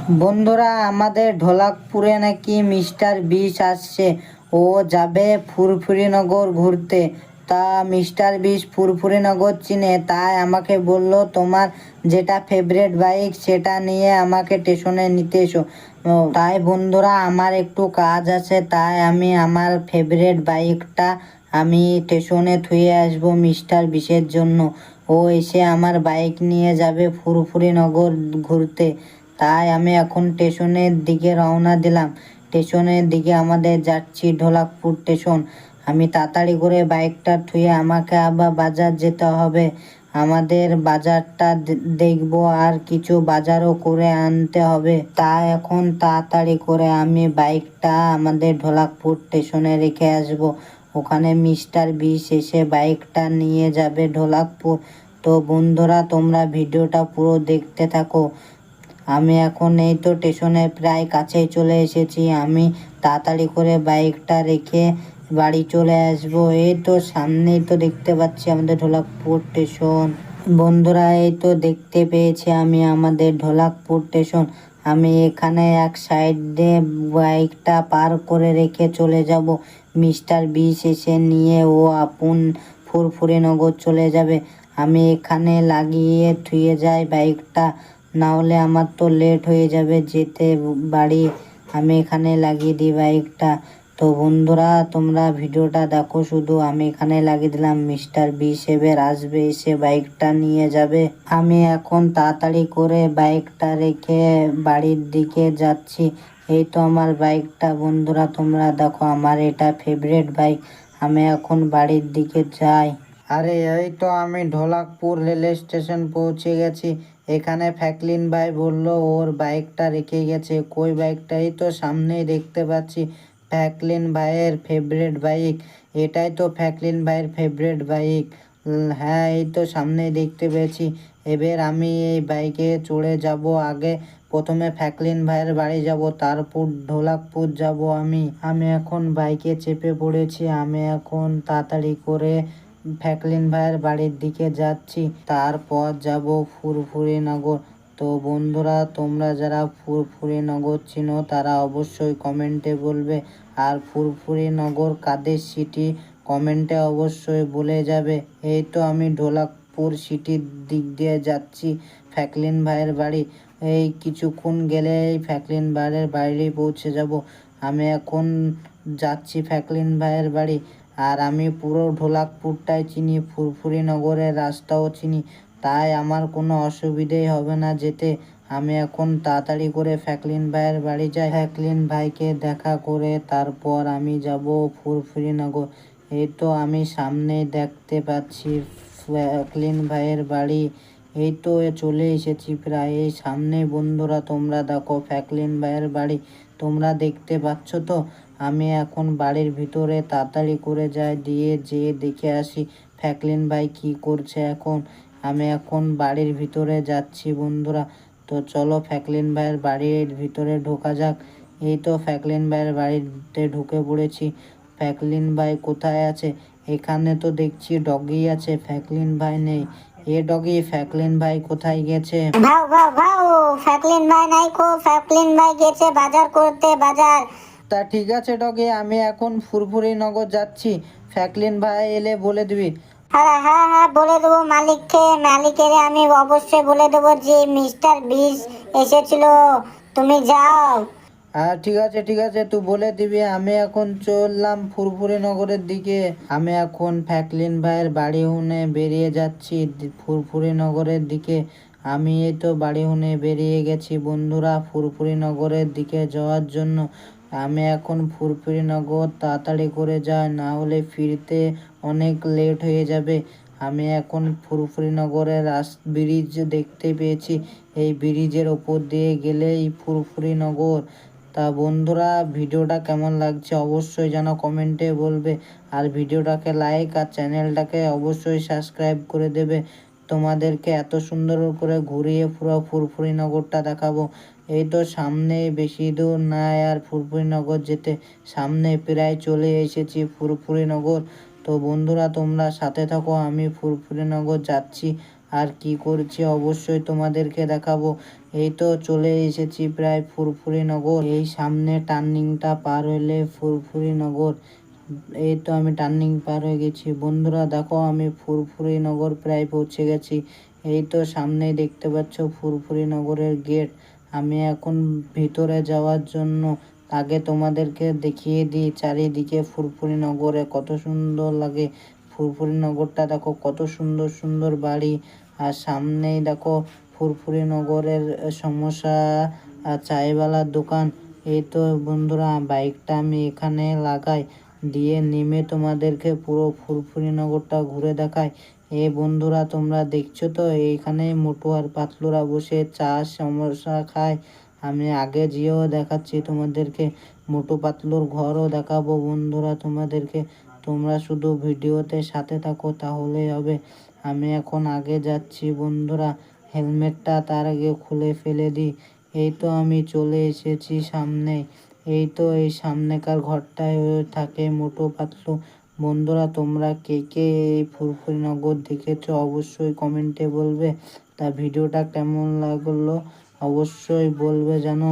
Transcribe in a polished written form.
বন্ধুরা, আমাদের ঢোলাকপুরে নাকি মিস্টার বিস আসছে। ও যাবে ফুরফুরিনগর ঘুরতে। তা মিস্টার বিস ফুরফুরিনগর চিনে, তাই আমাকে বলল তোমার যেটা ফেভারিট বাইক সেটা নিয়ে আমাকে স্টেশনে নিতে এসো। তাই বন্ধুরা, আমার একটু কাজ আছে, তাই আমি আমার ফেভারিট বাইকটা আমি স্টেশনে থুয়ে আসবো মিস্টার বিসের জন্য। ও এসে আমার বাইক নিয়ে যাবে ফুরফুরিনগর ঘুরতে। তাই আমি এখন স্টেশনের দিকে রওনা দিলাম। স্টেশনের দিকে আমাদের যাচ্ছি ঢোলাকপুর স্টেশন। আমি তাড়াতাড়ি করে বাইকটা থুয়ে আমাকে আবার বাজার যেতে হবে। আমাদের বাজারটা দেখবো, আর কিছু বাজারও করে আনতে হবে। তাই এখন তাড়াতাড়ি করে আমি বাইকটা আমাদের ঢোলাকপুর স্টেশনে রেখে আসবো। ওখানে মিস্টার বিস এসে বাইকটা নিয়ে যাবে ঢোলাকপুর। তো বন্ধুরা, তোমরা ভিডিওটা পুরো দেখতে থাকো। আমি এখন এই তো স্টেশনের প্রায় কাছেই চলে এসেছি। আমি তাড়াতাড়ি করে বাইকটা রেখে বাড়ি চলে আসবো। এই তো সামনেই তো দেখতে পাচ্ছি আমাদের ঢোলাকপুর স্টেশন। বন্ধুরা, এই তো দেখতে পেয়েছি আমি আমাদের ঢোলাকপুর স্টেশন। আমি এখানে এক সাইডে বাইকটা পার করে রেখে চলে যাব। মিস্টার বিস এসে নিয়ে ও আপন ফুরফুরিনগর চলে যাবে। আমি এখানে লাগিয়ে থুয়ে যাই বাইকটা, না হলে আমার তো লেট হয়ে যাবে যেতে বাড়ি। আমি এখানে লাগিয়ে দিই বাইকটা। তো বন্ধুরা, তোমরা ভিডিওটা দেখো শুধু। আমি এখানে লাগিয়ে দিলাম। মিস্টার বিস এবার আসবে, এসে বাইকটা নিয়ে যাবে। আমি এখন তাড়াতাড়ি করে বাইকটা রেখে বাড়ির দিকে যাচ্ছি। এই তো আমার বাইকটা। বন্ধুরা, তোমরা দেখো, আমার এটা ফেভারিট বাইক। আমি এখন বাড়ির দিকে যাই। আরে এই তো আমি ঢোলাকপুর রেল স্টেশন পৌঁছে গেছি। এখানে ফ্র্যাঙ্কলিন ভাই বললো ওর বাইকটা রেখে গেছে। কই বাইকটা? এই তো সামনেই দেখতে পাচ্ছি ফ্র্যাঙ্কলিন ভাইয়ের ফেভারিট বাইক। এটাই তো ফ্র্যাঙ্কলিন ভাইয়ের ফেভারিট বাইক। হ্যাঁ, এই তো সামনেই দেখতে পেয়েছি। এবার আমি এই বাইকে চড়ে যাব। আগে প্রথমে ফ্র্যাঙ্কলিন ভাইয়ের বাড়ি যাব, তারপর ঢোলাকপুর যাব। আমি এখন বাইকে চেপে পড়েছি। আমি এখন তাড়াতাড়ি করে ফ্র্যাঙ্কলিন ভাইয়ের বাড়ির দিকে যাচ্ছি। তারপর যাব ফুরফুরিনগর। তো বন্ধুরা, তোমরা যারা ফুরফুরিনগর চিনো তারা অবশ্যই কমেন্টে বলবে। আর ফুরফুরিনগর কাদের সিটি কমেন্টে অবশ্যই বলে যাবে। এই তো আমি ঢোলাকপুর সিটির দিক দিয়ে যাচ্ছি ফ্র্যাঙ্কলিন ভাইয়ের বাড়ি। এই কিছুক্ষণ গেলে এই ফ্র্যাঙ্কলিন ভাইয়ের বাড়ি পৌঁছে যাব। আমি এখন যাচ্ছি ফ্র্যাঙ্কলিন ভাইয়ের বাড়ি। আর আমি পুরো ঢোলাকপুরটাই চিনি, ফুরফুরিনগরের রাস্তাও চিনি, তাই আমার কোনো অসুবিধেই হবে না যেতে। আমি এখন তাড়াতাড়ি করে ফ্র্যাঙ্কলিন ভাইয়ের বাড়ি যাই। ফ্র্যাঙ্কলিন ভাইকে দেখা করে তারপর আমি যাব ফুরফুরিনগর। এই তো আমি সামনে দেখতে পাচ্ছি ফ্র্যাঙ্কলিন ভাইয়ের বাড়ি। এই তো চলে এসেছি প্রায় এই সামনে। বন্ধুরা, তোমরা দেখো ফ্র্যাঙ্কলিন ভাইয়ের বাড়ি তোমরা দেখতে পাচ্ছ তো। আমি এখন বাড়ির ভিতরে তাড়াতাড়ি করে যাই, যেয়ে দেখে আসি ফ্র্যাঙ্কলিন ভাই কি করছে এখন। আমি এখন বাড়ির ভিতরে যাচ্ছি বন্ধুরা। তো চলো ফ্র্যাঙ্কলিন ভাইয়ের বাড়ির ভিতরে ঢোকা যাক। এই তো ফ্র্যাঙ্কলিন ভাইয়ের বাড়িতে ঢুকে পড়েছি। ফ্র্যাঙ্কলিন ভাই কোথায় আছে? এখানে তো দেখছি ডগি আছে, ফ্র্যাঙ্কলিন ভাই নেই। এ ডগি, ফ্র্যাঙ্কলিন ভাই কোথায় গেছে? ভাও ভাও ভাও, ফ্র্যাঙ্কলিন ভাই নাই কো। ফ্র্যাঙ্কলিন ভাই গেছে বাজার করতে, বাজার। তা ঠিক আছে ডগি, আমি এখন ফুরফুরিনগর যাচ্ছি। ফ্র্যাঙ্কলিন ভাই এলে বলে দিবি। হ্যাঁ হ্যাঁ হ্যাঁ, বলে দেবো মালিকের আমি অবশ্যই বলে দেবো যে মিস্টার বিস এসেছিল, তুমি যাও। হ্যাঁ ঠিক আছে ঠিক আছে, তুই বলে দিবি। আমি এখন চললাম ফুরফুরিনগরের দিকে। আমি এখন ফ্র্যাঙ্কলিন ভাইয়ের বাড়ি হুনে বেরিয়ে যাচ্ছি ফুরফুরিনগরের দিকে। আমি এই তো বাড়ি হুনে বেরিয়ে গেছি বন্ধুরা ফুরফুরিনগরের দিকে যাওয়ার জন্য। আমি এখন ফুরফুরিনগর তাড়াতাড়ি করে যাই, না হলে ফিরতে অনেক লেট হয়ে যাবে। আমি এখন ফুরফুরিনগরের ব্রিজ দেখতে পেয়েছি। এই ব্রিজের ওপর দিয়ে গেলেই ফুরফুরিনগর। তা বন্ধুরা, ভিডিওটা কেমন লাগছে অবশ্যই যেন কমেন্টে বলবে। আর ভিডিওটাকে লাইক আর চ্যানেলটাকে অবশ্যই সাবস্ক্রাইব করে দেবে। তোমাদেরকে এত সুন্দর করে ঘুরিয়ে পুরো ফুরফুরিনগরটা দেখাবো। এই তো সামনে, বেশি দূর নাই আর ফুরফুরিনগর যেতে। সামনে প্রায় চলে এসেছি ফুরফুরিনগর। তো বন্ধুরা, তোমরা সাথে থাকো, আমি ফুরফুরিনগর যাচ্ছি। আর কি করছি অবশ্যই তোমাদেরকে দেখাবো। এই তো চলে এসেছি প্রায় ফুরফুরি নগর। এই সামনে টার্নিংটা পার হলে ফুরফুরি নগর। এই তো আমি টার্নিং পার হয়ে গেছি বন্ধুরা, দেখো আমি ফুরফুরি নগর প্রায় পৌঁছে গেছি। এই তো সামনেই দেখতে পাচ্ছ ফুরফুরি নগরের গেট। আমি এখন ভিতরে যাওয়ার জন্য আগে তোমাদেরকে দেখিয়ে দিই চারিদিকে ফুরফুরি নগরে কত সুন্দর লাগে। ফুরফুরি নগরটা দেখো, কত সুন্দর সুন্দর বাড়ি। আর সামনেই দেখো ফুরফুরি নগরের সমোসা আর চায়ওয়ালার দোকান। এই তো বন্ধুরা বাইকটা আমি এখানে লাগাই, দিয়ে নেমে তোমাদেরকে পুরো ফুরফুরি নগরটা ঘুরে দেখাই। এই বন্ধুরা তোমরা দেখছো তো এইখানে মোটু আর পাতলুরা বসে চা সমোসা খায়। আমি আগে যেও দেখাচ্ছি তোমাদেরকে, মোটু পাতলুর ঘরও দেখাবো বন্ধুরা তোমাদেরকে। তোমরা শুধু ভিডিওতে সাথে থাকো তাহলেই হবে। আমি এখন আগে যাচ্ছি বন্ধুরা, হেলমেটটা তার আগে খুলে ফেলে দিই। এই তো আমি চলে এসেছি সামনে। এই তো এই সামনেকার ঘরটায় থাকে মোটু পাতলু। বন্ধুরা তোমরা কে কে এই ফুরফুরি নগর দেখেছো অবশ্যই কমেন্টে বলবে। তা ভিডিওটা কেমন লাগলো অবশ্যই বলবে জানো।